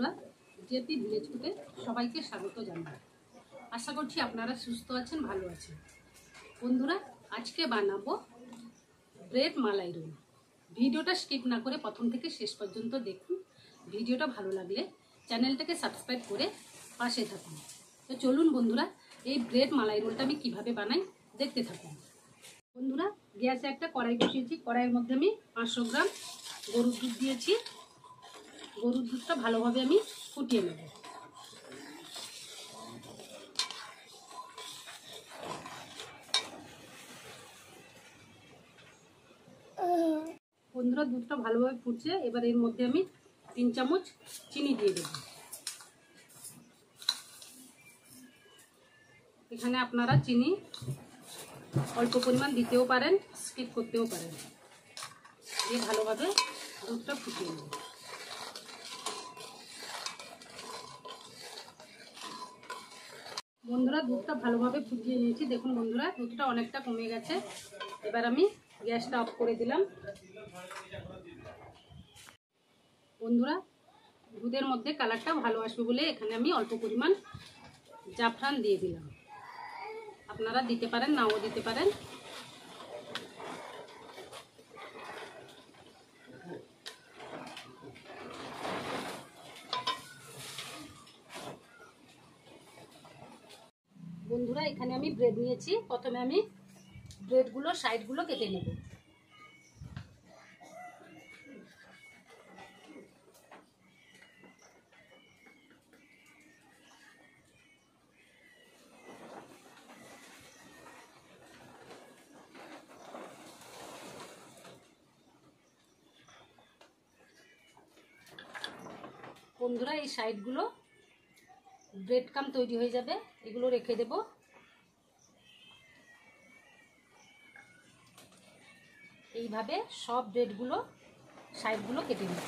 বন্ধুরা, JP village ফুডে সবাইকে স্বাগত জানাই। আশা করছি আপনারা সুস্থ আছেন, ভালো আছেন। বন্ধুরা, আজকে বানাবো ব্রেড মালাই রোল। ভিডিওটা স্কিপ না করে প্রথম থেকে শেষ পর্যন্ত দেখুন। ভিডিওটা ভালো লাগলে চ্যানেলটাকে সাবস্ক্রাইব করে পাশে থাকুন। তো চলুন বন্ধুরা, এই ব্রেড মালাই রোলটা আমি কিভাবে বানাই দেখতে থাকুন। বন্ধুরা, গ্যাসে একটা কড়াই বসিয়েছি। কড়াইয়ের মধ্যে আমি 500 গ্রাম গরুর দুধ দিয়েছি। গরুর দুধটা ভালোভাবে আমি ফুটিয়ে নেব। বন্ধুরা, দুধটা ভালোভাবে ফুটছে। এবার এর মধ্যে আমি 3 চামচ চিনি দিয়ে দেব। এখানে আপনারা চিনি অল্প পরিমাণ দিতেও পারেন, স্কিপ করতেও পারেন। দিয়ে ভালোভাবে দুধটা ফুটিয়ে নেব। বন্ধুরা, দুধটা ভালোভাবে ফুটিয়ে নিয়েছি। দেখুন বন্ধুরা, দুধটা অনেকটা কমে গেছে। এবার আমি গ্যাসটা অফ করে দিলাম। বন্ধুরা, দুধের মধ্যে কালারটা ভালো আসবে বলে এখানে আমি অল্প পরিমাণ জাফরান দিয়ে দিলাম। আপনারা দিতে পারেন, নাও দিতে পারেন। বন্ধুরা, এখানে আমি ব্রেড নিয়েছি। প্রথমে আমি ব্রেডগুলো সাইডগুলো কেটে নেব। বন্ধুরা, এই সাইডগুলো ব্রেড কাম তৈরি হয়ে যাবে, এগুলো রেখে দেব। এইভাবে সব ব্রেডগুলো সাইডগুলো কেটে নেব।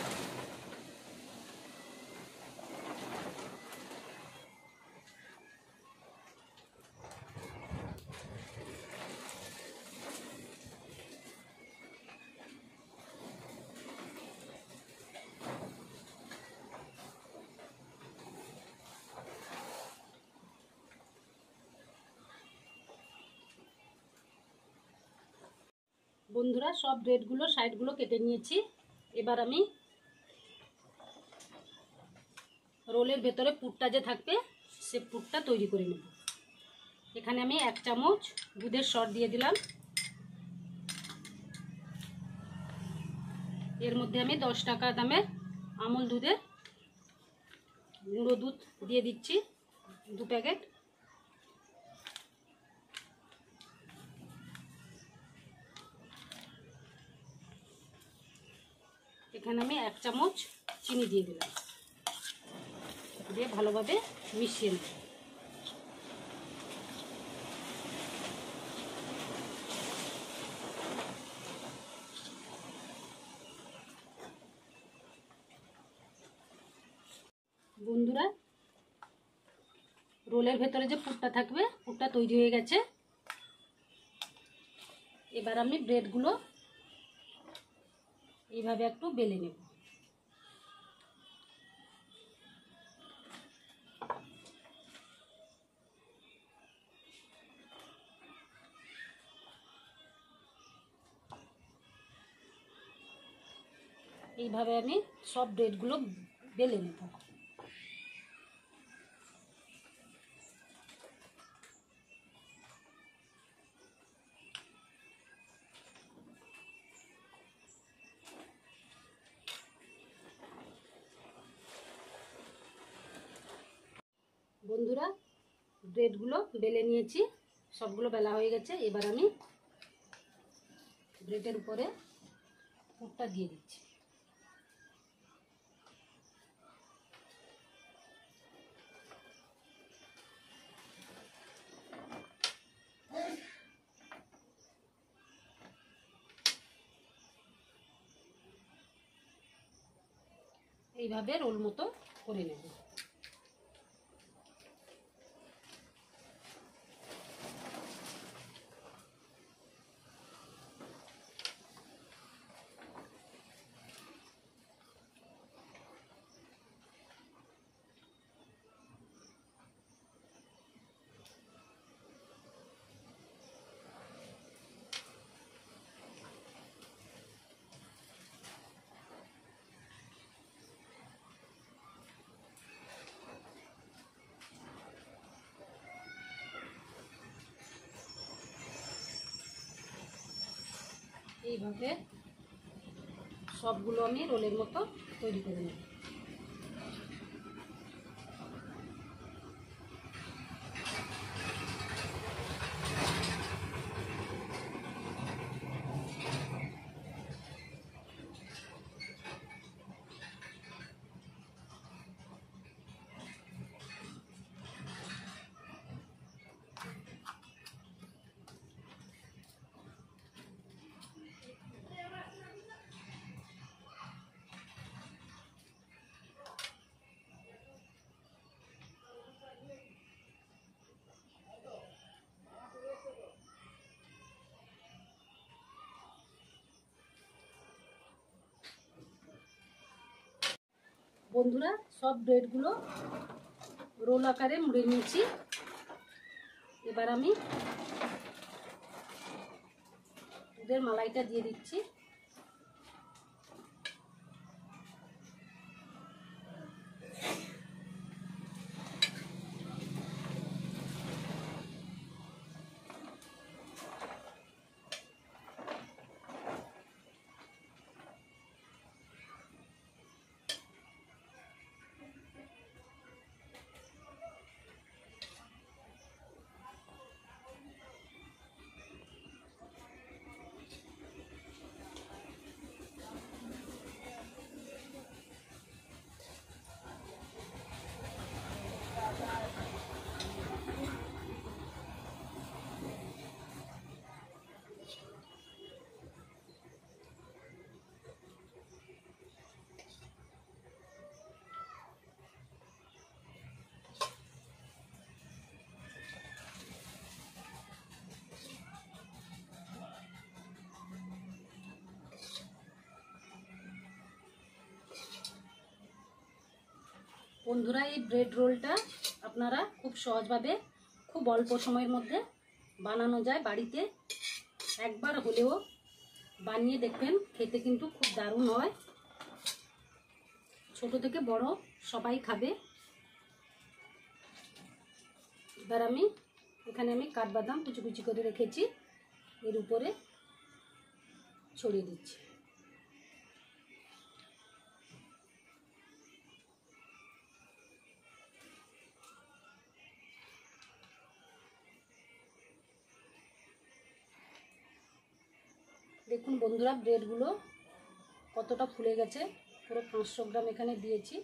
বন্ধুরা, সব ব্রেডগুলো সাইডগুলো কেটে নিয়েছি। এবার আমি রোলের ভেতরে পুরটা যে থাকবে সে পুরটা তৈরি করে নেব। এখানে আমি 1 চামচ দুধের সর দিয়ে দিলাম। এর মধ্যে আমি 10 টাকা দামের আমুল দুধের গুঁড়ো দুধ দিয়ে দিচ্ছি, 2 প্যাকেট। এখানে আমি 1 চামচ চিনি দিয়ে দিলাম। দিয়ে ভালোভাবে মিশিয়ে নেব। বন্ধুরা, রোলের ভেতরে যে পুরটা থাকবে পুরটা তৈরি হয়ে গেছে। এবার আমি ব্রেডগুলো এইভাবে একটু বেলে নেব। এইভাবে আমি সব ব্রেডগুলো বেলে নেব। বন্ধুরা, ব্রেডগুলো বেলে নিয়েছি, সবগুলো বেলা হয়ে গেছে। এবার আমি ব্রেডের উপরে পুরটা দিয়ে দিচ্ছি। এইভাবে রোল মতো করে নেব। এইভাবে সবগুলো আমি রোলের মতো তৈরি করে নেব। বন্ধুরা, সব ব্রেডগুলো রোল আকারে মুড়ে নিয়েছি। এবার আমি দুধের মালাইটা দিয়ে দিচ্ছি। বন্ধুরা, এই ব্রেড রোলটা আপনারা খুব সহজভাবে খুব অল্প সময়ের মধ্যে বানানো যায়। বাড়িতে একবার হলেও বানিয়ে দেখবেন, খেতে কিন্তু খুব দারুণ হয়। ছোট থেকে বড় সবাই খাবে। এবার এখানে আমি কাঠবাদাম কুচি কুচি করে রেখেছি, এর উপরে ছড়িয়ে দিচ্ছি। দেখুন বন্ধুরা, ব্রেডগুলো কতটা ফুলে গেছে। পুরো 500 গ্রাম এখানে দিয়েছি।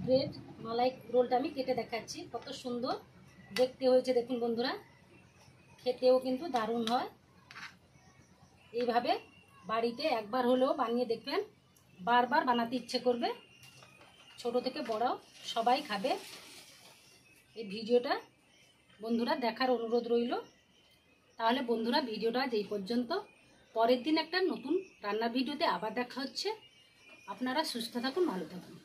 ব্রেড মালাই রোলটা আমি কেটে দেখাচ্ছি, কত সুন্দর দেখতে হয়েছে। দেখুন বন্ধুরা, খেতেও কিন্তু দারুণ হয়। এইভাবে বাড়িতে একবার হলেও বানিয়ে দেখবেন, বারবার বানাতে ইচ্ছে করবে। ছোট থেকে বড় সবাই খাবে। এই ভিডিওটা বন্ধুরা দেখার অনুরোধ রইল। তাহলে বন্ধুরা, ভিডিওটা আজ এই পর্যন্ত। পরের দিন একটা নতুন রান্নার ভিডিওতে আবার দেখা হচ্ছে। আপনারা সুস্থ থাকুন, ভালো থাকুন।